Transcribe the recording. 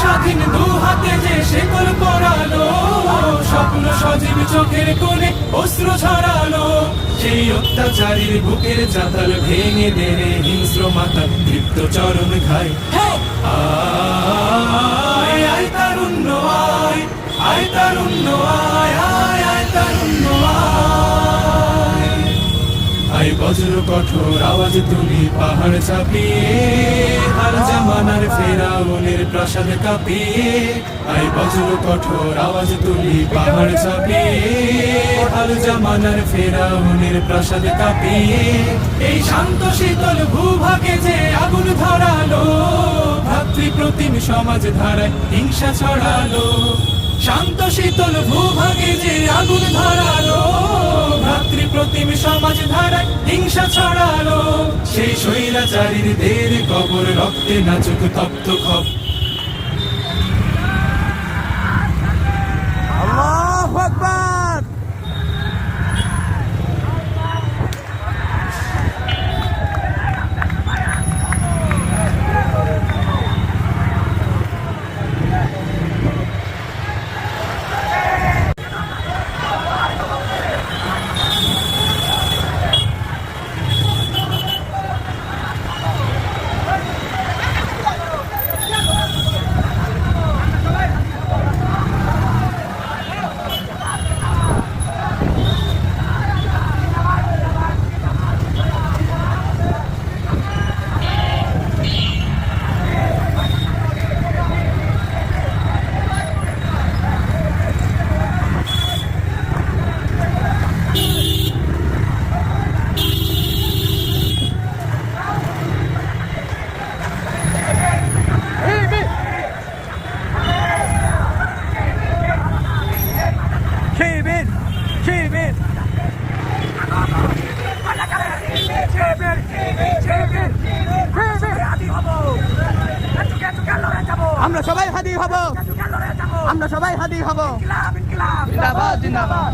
স্বাধীন দু হাতে যে শেকল পরালো, স্বপ্ন সজীব চোখের কোণে অস্ত্র ছড়ালো। সেই অত্যাচারীর বুকের চাতাল ভেঙে দেনে হিংস্র মাথা তৃপ্ত চরণ খায়। আয় আয় তারুণ্য আয়, আয় তারুণ্য আয়, আয় আয় তারুণ্য আয়। আয় বজ্র কঠোর আওয়াজ তুলি পাহাড় চাপিয়ে, হার জামানার ফেরাউনের প্রাসাদ কাঁপিয়ে। আয় বজ্র কঠোর আওয়াজ তুলি পাহাড় চাপিয়ে, হার জামানার ফেরাউনের প্রাসাদ কাঁপিয়ে। এই শান্ত শীতল ভূভাগে যে আগুন ধরালো, ভাতৃপ্রতিম সমাজ ধারায় হিংসা ছড়ালো। শান্ত শীতল ভূভাগে যে আগুন ধরালো, ভাতৃপ্রতিম সমাজ ধারায় হিংসা ছড়ালো। সেই স্বৈরাচারীর দের কবর রক্তে নাচুক তপ্ত খপ। আল্লাহু আকবার। আমরা সবাই হাদি হব, আমরা সবাই হাদি হব। জিন্দাবাদ জিন্দাবাদ।